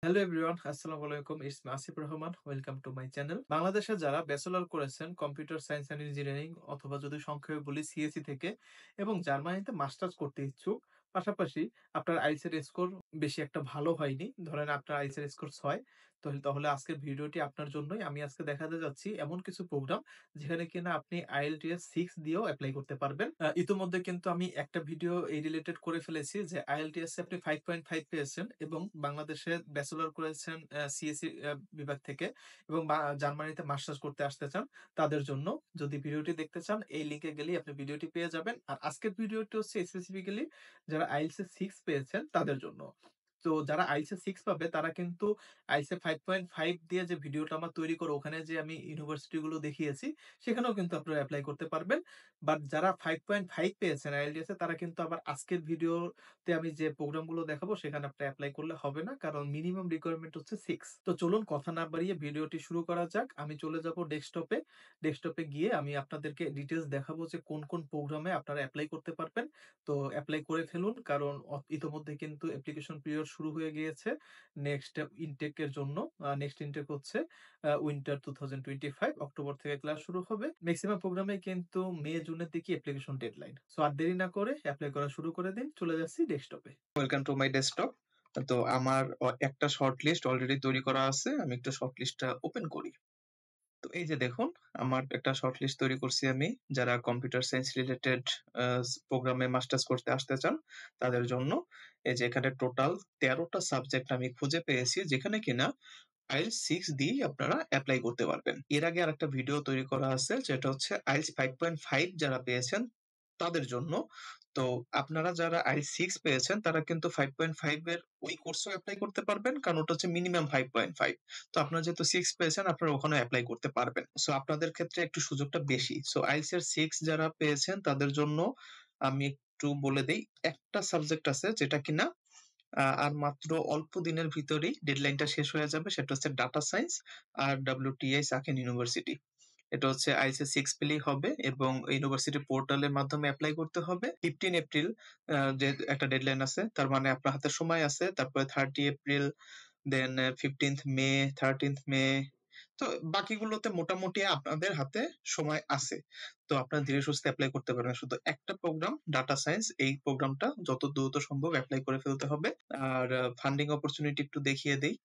Hello everyone, আসসালামু আলাইকুম। It's me Asif Rahman. Welcome to my channel. বাংলাদেশে যারা ব্যাচেলর করেছেন কম্পিউটার সায়েন্স অ্যান্ড ইঞ্জিনিয়ারিং অথবা যদি সংক্ষেপে বলি সিএসই থেকে এবং জার্মানিতে মাস্টার্স করতে ইচ্ছুক, পাশাপাশি আপনার আইএলটিএস এর স্কোর বেশি একটা ভালো হয়নি। ধরেন আপনার আইএলটিএস এর স্কোর ৬, তাহলে আজকের ভিডিওটি আপনার জন্যই। আমি আজকে দেখাতে যাচ্ছি এমন কিছু প্রোগ্রাম যেখানে কিনা আপনি আইএলটিএস 6 দিয়েও এপ্লাই করতে পারবেন। ইতিমধ্যে কিন্তু আমি একটা ভিডিও এই রিলেটেড করে ফেলেছি যে আইএলটিএস এ আপনি 5.5 পেয়েছেন এবং বাংলাদেশে ব্যাচেলর করেছেন সিএসই বিভাগ থেকে এবং জার্মানিতে মাস্টার্স করতে আসতে চান তাদের জন্য। যদি ভিডিওটি দেখতে চান এই লিংকে গেলেই আপনি ভিডিওটি পেয়ে যাবেন। আর আজকের ভিডিওটি হচ্ছে স্পেসিফিক্যালি যারা আইএলটিএস এ 6 পেয়েছেন তাদের জন্য। তো যারা আইএলটিএস এ 6 পাবে তারা কিন্তু আইএলটিএস এ 5.5 দিয়ে যে ভিডিওটা আমার তৈরি করে ওখানে যে আমি ইউনিভার্সিটি গুলো দেখিয়েছি সেখানেও কিন্তু আপনারা এপ্লাই করতে পারবেন। বাট যারা 5.5 পেয়েছেন আইএলটিএস এ তারা কিন্তু আবার আজকের ভিডিওতে আমি যে প্রোগ্রামগুলো দেখাবো সেখানে আপনি এপ্লাই করলে হবে না। কারণ মিনিমাম রিকোয়ারমেন্ট হচ্ছে 6। তো চলুন কথা না বাড়িয়ে ভিডিওটি শুরু করা যাক। আমি চলে যাব ডেস্কটপে। ডেস্কটপে গিয়ে আমি আপনাদেরকে ডিটেইলস দেখাবো যে কোন, কোন প্রোগ্রামে আপনারা এপ্লাই করতে পারবেন। তো এপ্লাই করে ফেলুন কারণ ইতোমধ্যে কিন্তু অ্যাপ্লিকেশন পিরিয়ড শুরু হয়ে গিয়েছে নেক্সট ইনটেক এর জন্য। নেক্সট ইনটেক হচ্ছে উইন্টার 2025 অক্টোবর থেকে ক্লাস শুরু হবে। মেক্সিমাম প্রোগ্রামে কিন্তু মে জুনের দিকে অ্যাপ্লিকেশন ডেডলাইন। সো আর দেরি না করে এপ্লাই করা শুরু করে দিন। চলে যাচ্ছি ডেস্কটপে। Welcome to my desktop. তো আমার একটা শর্ট লিস্ট অলরেডি তৈরি করা আছে। আমি একটু শর্ট লিস্টটা ওপেন করি। তো এই যে দেখুন, আমার একটা শর্ট লিস্ট তৈরি করছি আমি। যারা কম্পিউটার সায়েন্স রিলেটেড প্রোগ্রামে মাস্টার্স করতে আসতে চান তাদের জন্য। এই যে এখানে টোটাল 13টা সাবজেক্ট আমি খুঁজে পেয়েছি যেখানে কিনা আইএলটিএস 6 দিয়েই আপনারা এপ্লাই করতে পারবেন। এর আগে আরেকটা ভিডিও তৈরি করা আছে যেটা হচ্ছে আইএলটিএস 5.5 যারা পেয়েছেন তাদের জন্য। তো আপনারা যারা আইএলটিএস 6 পেয়েছেন তারা কিন্তু 5.5 এর ওই কোর্সেও এপ্লাই করতে পারবেন কারণ ওটা হচ্ছে মিনিমাম 5.5। তো আপনারা যেহেতু 6 পেয়েছেন আপনারা ওখানে এপ্লাই করতে পারবেন। সো আপনাদের ক্ষেত্রে একটু সুযোগটা বেশি। সো আইএলটিএস এর 6 যারা পেয়েছেন তাদের জন্য আমি একটু বলে দেই, একটা সাবজেক্ট আছে যেটা কিনা আর মাত্র অল্প দিনের ভিতরেই ডেডলাইনটা শেষ হয়ে যাবে। সেটা হচ্ছে ডাটা সায়েন্স আর WTI সাকেন ইউনিভার্সিটি। এটা হচ্ছে আইএলটিএস 6 পেলেই হবে এবং ইউনিভার্সিটি পোর্টালের মাধ্যমে এপ্লাই করতে হবে। 15 এপ্রিল যে একটা ডেডলাইন আছে, তার মানে আপনার হাতে সময় আছে। তারপরে 30 এপ্রিল, দেন 15th মে, 13th মে। তো বাকিগুলোতে মোটামুটি আপনাদের হাতে সময় আছে। তো আপনারা ধীরে সুস্থে এপ্লাই করতে পারবেন। শুধু একটা প্রোগ্রাম ডাটা সায়েন্স, এই প্রোগ্রামটা যত দ্রুত সম্ভব এপ্লাই করে ফেলতে হবে। আর ফান্ডিং অপরচুনিটি একটু দেখিয়ে দেই।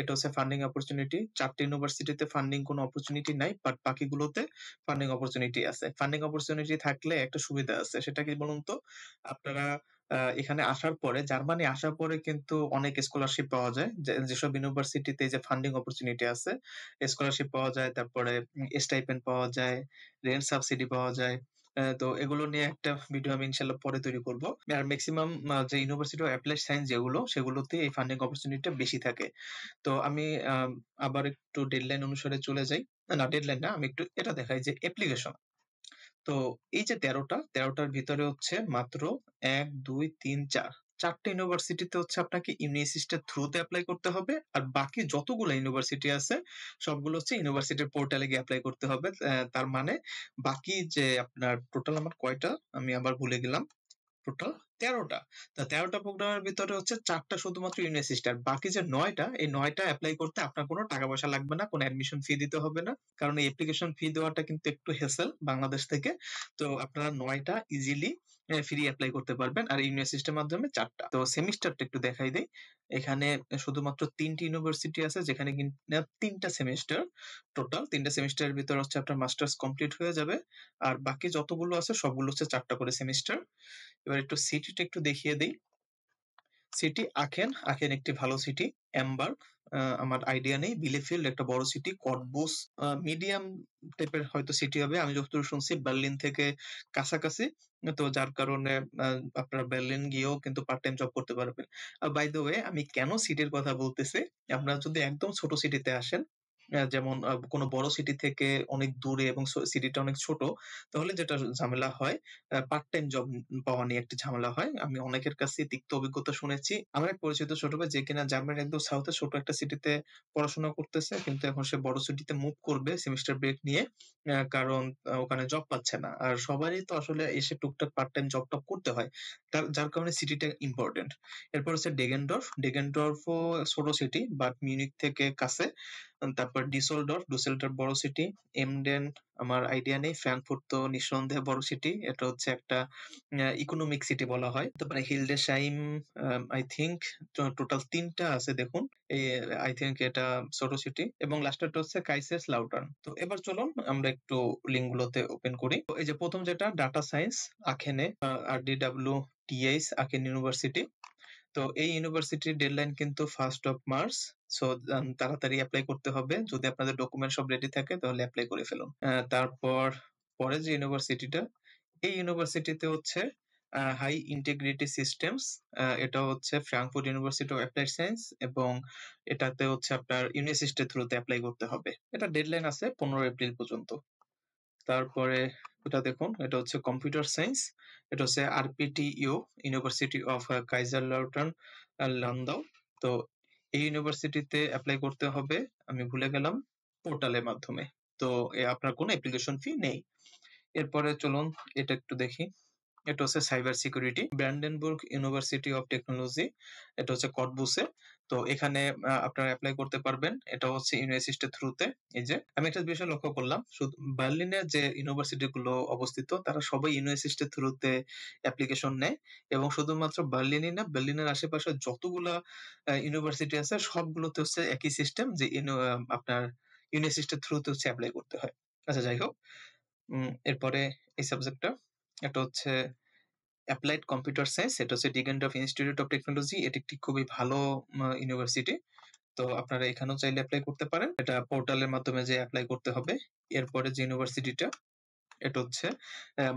এটা হচ্ছে ফান্ডিং অপরচুনিটি। ৪ টা ইউনিভার্সিটিতে ফান্ডিং কোনো অপরচুনিটি নাই। বাট বাকিগুলোতে ফান্ডিং অপরচুনিটি আছে। ফান্ডিং অপরচুনিটি থাকলে একটা সুবিধা আছে। সেটা কি বলুন তো? আপনারা এখানে আসার পরে, জার্মানি আসার পরে কিন্তু অনেক স্কলারশিপ পাওয়া যায়। যেসব ইউনিভার্সিটিতে এই যে ফান্ডিং অপরচুনিটি আছে, স্কলারশিপ পাওয়া যায়, তারপরে স্টাইপেন্ড পাওয়া যায়, রেন্ট সাবসিডি পাওয়া যায়। তো এগুলো নিয়ে একটা ভিডিও আমি ইনশাআল্লাহ পরে তৈরি করব। আর মেক্সিমাম যে ইউনিভার্সিটি অফ এপ্লাইড সায়েন্স যেগুলো, সেগুলোতে এই ফান্ডিং অপরচুনিটিটা বেশি থাকে। তো আমি আবার একটু ডেডলাইন অনুসারে চলে যাই। না ডেডলাইন না, আমি একটু এটা দেখাই যে অ্যাপ্লিকেশন। তো এই যে ১৩টার ভিতরে হচ্ছে মাত্র ১, ২, ৩, ৪ ৪ টা ইউনিভার্সিটিতে হচ্ছে আপনাকে ইউনিএসিস্টের থ্রুতে এপ্লাই করতে হবে। আর বাকি যতগুলো ইউনিভার্সিটি আছে সবগুলো হচ্ছে ইউনিভার্সিটির পোর্টালে গিয়ে এপ্লাই করতে হবে। তার মানে বাকি যে আপনার টোটাল আমার কয়টা আমি আবার ভুলে গেলাম। টোটাল ১৩টা। তা ১৩টা প্রোগ্রামের ভিতরে হচ্ছে ৪ টা শুধুমাত্র ইউনিভার্সিটি। আর বাকি যে ৯ টা, এই ৯ টা এপ্লাই করতে আপনার কোনো টাকা পয়সা লাগবে না, কোনো অ্যাডমিশন ফি দিতে হবে না। কারণ এই অ্যাপ্লিকেশন ফি দেওয়াটা কিন্তু একটু হ্যাসেল বাংলাদেশ থেকে। তো আপনারা ৯ টা ইজিলি ফ্রি এপ্লাই করতে পারবেন। আর ইউনিভার্সিটির মাধ্যমে ৪ টা। তো সেমিস্টারটা একটু দেখাই দেই। এখানে শুধুমাত্র ৩ টি ইউনিভার্সিটি আছে যেখানে কিনা ৩ টা সেমেস্টার। টোটাল ৩ টা সেমেস্টারের ভিতর হচ্ছে আপনার মাস্টার্স কমপ্লিট হয়ে যাবে। আর বাকি যতগুলো আছে সবগুলো হচ্ছে ৪ টা করে সেমেস্টার। এবার একটু সিটিটা একটু দেখিয়ে দেই। সিটি আখেন, আখেন একটি ভালো সিটি। এমবার্গ আমার আইডিয়া নেই। বিলেফিল্ড একটা বড় সিটি। কটবুস মিডিয়াম টাইপের হয়তো সিটি হবে। আমি যতদূর শুনছি বার্লিন থেকে কাছাকাছি। তো যার কারণে আপনারা বার্লিন গিয়েও কিন্তু পার্ট টাইম জব করতে পারবেন। বাই দ্য ওয়ে, আমি কেন সিটির কথা বলতেছি, আপনারা যদি একদম ছোট সিটিতে আসেন যেমন কোনো বড় সিটি থেকে অনেক দূরে এবং সিটিটা অনেক ছোট, তাহলে যেটা ঝামেলা হয় পার্ট টাইম জব পাওয়া নিয়ে একটা ঝামেলা হয়। আমি অনেকের কাছেই তিক্ত অভিজ্ঞতা শুনেছি। আমার এক পরিচিত ছোট ভাই যে কিনা জার্মানির একদম সাউথ এ ছোট একটা সিটিতে পড়াশোনা করতেছে। কিন্তু এখন সে বড় সিটিতে মুভ করবে সেমেস্টার ব্রেক নিয়ে। কারণ ওখানে জব পাচ্ছে না। আর সবারই তো আসলে এসে টুকটাক পার্ট টাইম জব-টব করতে হয়। যার কারণে সিটিটা ইম্পোর্টেন্ট। এরপর হচ্ছে ডেগেনডর্ফ। ডেগেনডর্ফও ছোট সিটি বাট মিউনিখ থেকে কাছে। তারপর ডুসেলডর্ফ বড় সিটি। এমডেন আমার আইডিয়া নেই। ফ্রাঙ্কফুর্ট তো নিঃসন্দেহে বড় সিটি। এটা হচ্ছে একটা ইকোনমিক সিটি বলা হয়। তারপরে হিল্ডেশাইম আই থিংক টোটাল ৩ টা আছে দেখুন। এ আই থিংক এটা ছোট সিটি এবং লাস্টেরটা হচ্ছে কাইসেসলাউটার্ন। তো এবার চলুন আমরা একটু লিঙ্ক গুলোতে ওপেন করি। তো এই যে ১ম যেটা ডাটা সায়েন্স আখেনে RDWTH আখেন ইউনিভার্সিটি। তো এই ইউনিভার্সিটির ডেডলাইন কিন্তু 1st অফ মার্চ। সো তাড়াতাড়ি এপ্লাই করতে হবে। যদি আপনাদের ডকুমেন্ট সব রেডি থাকে তাহলে এপ্লাই করে ফেলুন। তারপর পরে যে ইউনিভার্সিটিটা, এই ইউনিভার্সিটিতে হচ্ছে হাই ইন্টিগ্রিটি সিস্টেমস। এটা হচ্ছে Frankfurt university of applied science এবং এটাতে হচ্ছে আপনার ইউনিসিস্টের থ্রুতে এপ্লাই করতে হবে। এটা ডেডলাইন আছে 15 এপ্রিল পর্যন্ত। তারপরে এটা দেখুন, এটা হচ্ছে কম্পিউটার সায়েন্স। এটা হচ্ছে আরপিটিইউ ইউনিভার্সিটি অফ কাইজারলাউটার্ন লান্দাউ। তো এই ইউনিভার্সিটিতে এপ্লাই করতে হবে, আমি ভুলে গেলাম, পোর্টালের মাধ্যমে। তো আপনার কোনো অ্যাপ্লিকেশন ফি নেই। এরপরে চলুন এটা একটু দেখি। এটা হচ্ছে cyber security Brandenburg university of technology. এটা হচ্ছে কটবুসে। তো এখানে আপনারা এপ্লাই করতে পারবেন। এটা হচ্ছে ইউনিভার্সিটির থ্রুতে। এই যে আমি একটা বিষয় লক্ষ্য করলাম, শুধু বার্লিনের যে ইউনিভার্সিটি গুলো অবস্থিত তারা সবাই ইউনিভার্সিটির থ্রুতে অ্যাপ্লিকেশন নেয় এবং শুধুমাত্র বার্লিনই না, বার্লিনের আশেপাশে যতগুলা ইউনিভার্সিটি আছে সবগুলোতে হচ্ছে একই সিস্টেম যে আপনার ইউনিভার্সিটির থ্রুতে হচ্ছে এপ্লাই করতে হয়। আচ্ছা যাই হোক, এরপরে এই সাবজেক্টটা, এটা হচ্ছে অ্যাপ্লাইড কম্পিউটার সায়েন্স। এটা হচ্ছে ডিগেন্ডর্ফ ইনস্টিটিউট অফ টেকনোলজি। এটি একটি খুবই ভালো ইউনিভার্সিটি। তো আপনারা এখানেও চাইলে এপ্লাই করতে পারেন। এটা পোর্টালের মাধ্যমে যে এপ্লাই করতে হবে। এরপরে যে ইউনিভার্সিটিটা, এটা হচ্ছে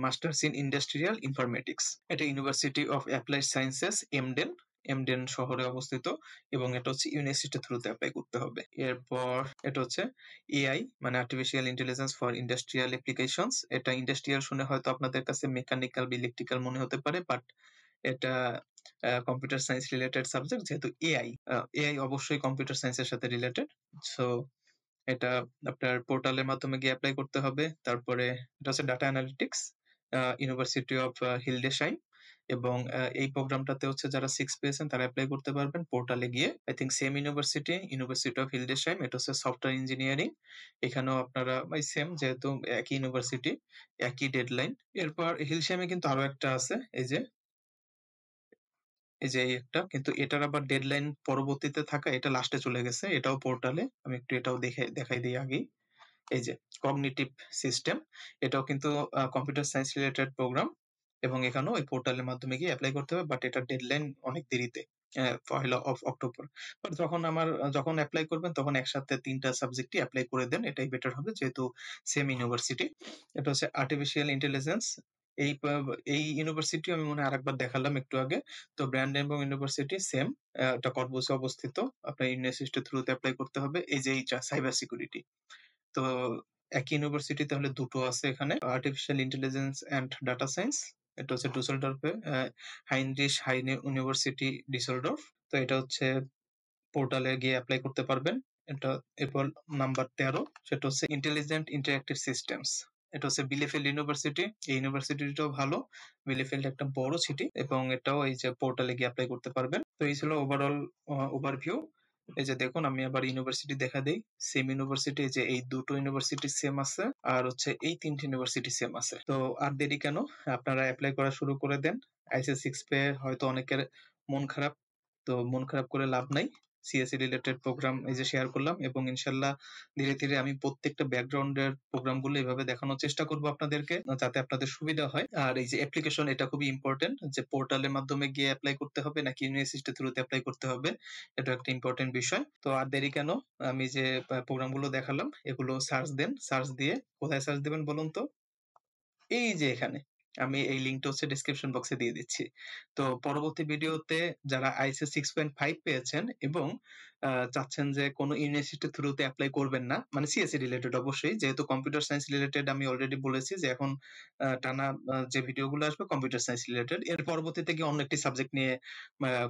মাস্টার্স ইন ইন্ডাস্ট্রিয়াল ইনফরমেটিক্স। এটা university of applied sciences Emden. Emden শহরে অবস্থিত এবং এটা হচ্ছে ইউনিভার্সিটির থ্রুতে এপ্লাই করতে হবে। এরপর এটা হচ্ছে এআই মানে artificial intelligence for industrial applications. এটা ইন্ডাস্ট্রিয়াল শুনে হয়তো আপনাদের কাছে মেকানিক্যাল বা ইলেকট্রিক্যাল মনে হতে পারে, বাট এটা কম্পিউটার সায়েন্স রিলেটেড সাবজেক্ট। যেহেতু এআই, এআই অবশ্যই কম্পিউটার সায়েন্সের সাথে রিলেটেড। সো এটা আপনার পোর্টালের মাধ্যমে গিয়ে এপ্লাই করতে হবে। তারপরে এটা হচ্ছে ডাটা অ্যানালিটিক্স, ইউনিভার্সিটি অফ হিল্ডেশাইম এবং এই প্রোগ্রামটাতে হচ্ছে যারা 6 পেয়েছেন তারা এপ্লাই করতে পারবেন পোর্টালে গিয়ে। I think same university, university of Hildesheim. এটা হচ্ছে সফটওয়্যার ইঞ্জিনিয়ারিং। এখানেও আপনারা সেম, যেহেতু একই ইউনিভার্সিটি, একই ডেডলাইন। এরপর হিলশাইমে কিন্তু আরো একটা আছে, এই যে এই একটা, কিন্তু এটার আবার ডেডলাইন পরবর্তীতে থাকা, এটা লাস্টে চলে গেছে। এটাও পোর্টালে। আমি একটু এটাও দেখাই দিই আগেই। এই যে কগনিটিভ সিস্টেম, এটাও কিন্তু কম্পিউটার সায়েন্স রিলেটেড প্রোগ্রাম এবং এখানেও ওই পোর্টালের মাধ্যমে গিয়ে এপ্লাই করতে হবে, বাট এটার ডেডলাইন অনেক দেরিতে, 1 অক্টোবর। বাট যখন এপ্লাই করবেন তখন একসাথে ৩ টা সাবজেক্টই এপ্লাই করে দেন, এটাই বেটার হবে যেহেতু সেম ইউনিভার্সিটি। এটা হচ্ছে আর্টিফিশিয়াল ইন্টেলিজেন্স। এই এই ইউনিভার্সিটি আমি মনে হয় আরেকবার দেখালাম একটু আগে। তো ব্র্যান্ডেনবুর্গ ইউনিভার্সিটি সেম, এটা কর্বুসে অবস্থিত। আপনার ইউনিভার্সিটির থ্রুতে এপ্লাই করতে হবে। এই যে এইটা সাইবার সিকিউরিটি। তো একই ইউনিভার্সিটি তাহলে দুটো আছে এখানে, artificial intelligence and data science. এটা হচ্ছে ডুসেলডর্ফে, হাইনরিশ হাইনে ইউনিভার্সিটি ডিসেলডর্ফ। তো এটা হচ্ছে পোর্টালে গিয়ে এপ্লাই করতে পারবেন। এটা এরপর নাম্বার 13, সেটা হচ্ছে ইন্টেলিজেন্ট ইন্টারেক্টিভ সিস্টেমস। এটা হচ্ছে বিলেফেল্ড ইউনিভার্সিটি। এই ইউনিভার্সিটিটাও ভালো। বিলেফেল্ড একটা বড় সিটি এবং এটাও এই যে পোর্টালে গিয়ে এপ্লাই করতে পারবেন। তো এই ছিল ওভারঅল ওভারভিউ। এই যে দেখুন, আমি আবার ইউনিভার্সিটি দেখা দেই। সেম ইউনিভার্সিটি, যে এই দুটো ইউনিভার্সিটি সেম আছে আর হচ্ছে এই 3টে ইউনিভার্সিটি সেম আছে। তো আর দেরি কেন, আপনারা এপ্লাই করা শুরু করে দেন। আইসিএস 6 পেয়ে হয়তো অনেকের মন খারাপ, তো মন খারাপ করে লাভ নাই। সিএসসি রিলেটেড প্রোগ্রাম এই যে শেয়ার করলাম এবং ইনশাল্লাহ ধীরে ধীরে আমি প্রত্যেকটা ব্যাকগ্রাউন্ডের প্রোগ্রামগুলো এভাবে দেখানোর চেষ্টা করব আপনাদেরকে, যাতে আপনাদের সুবিধা হয়। আর এই যে অ্যাপ্লিকেশন, এটা খুবই ইম্পর্টেন্ট, যে পোর্টালের মাধ্যমে গিয়ে এপ্লাই করতে হবে নাকি ইউনিভার্সিটি থ্রুতে এপ্লাই করতে হবে, এটা একটা ইম্পর্টেন্ট বিষয়। তো আর দেরি কেন, আমি যে প্রোগ্রামগুলো দেখালাম এগুলো সার্চ দেন। সার্চ দিয়ে কোথায় সার্চ দেবেন বলুন তো? এই যে এখানে। আমি এই লিঙ্কটা হচ্ছে ডেসক্রিপশন বক্সে দিয়ে দিচ্ছি। তো পরবর্তী ভিডিওতে যারা আইসিএস 6.5 পেয়েছেন এবং চাচ্ছেন যে কোনো ইউনিভার্সিটির থ্রুতে এপ্লাই করবেন না। মানে সিএসই রিলেটেড অবশ্যই। যেহেতু কম্পিউটার সায়েন্স রিলেটেড আমি অলরেডি বলেছি যে এখন টানা যে ভিডিওগুলো আসবে কম্পিউটার সায়েন্স রিলেটেড। এর পরবর্তীতে গিয়ে অন্য একটি সাবজেক্ট নিয়ে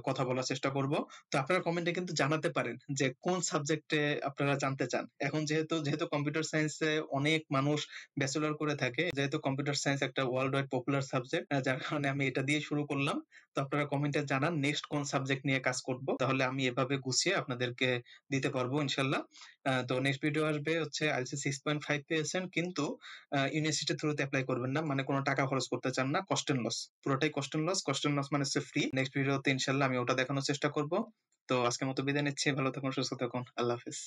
কথা বলার চেষ্টা করব। তো আপনারা কমেন্টে কিন্তু জানাতে পারেন যে কোন সাবজেক্টে আপনারা জানতে চান। এখন যেহেতু কম্পিউটার সায়েন্সে অনেক মানুষ ব্যাচেলর করে থাকে, যেহেতু কম্পিউটার সায়েন্স একটা ওয়ার্লড ওয়াইড পপুলার সাবজেক্ট, যার কারণে আমি এটা দিয়ে শুরু করলাম। তো আপনারা কমেন্টে জানান নেক্সট কোন সাবজেক্ট নিয়ে কাজ করব। তাহলে আমি এভাবে গুছিয়ে আপনাদেরকে দিতে পারবো ইনশাআল্লাহ। তো নেক্সট ভিডিও আসবে হচ্ছে IELTS 6.5 পেয়েছেন কিন্তু ইউনিভার্সিটির থ্রুতে এপ্লাই করবেন না। মানে কোনো টাকা খরচ করতে চান না। Cost and loss. পুরোটাই cost and loss. Cost and loss মানে হচ্ছে ফ্রি। নেক্সট ভিডিওতে ইনশাআল্লাহ আমি ওটা দেখানোর চেষ্টা করব। তো আজকের মতো বিদায় নিচ্ছি। ভালো থাকুন, সুস্থ থাকুন। আল্লাহ হাফেজ।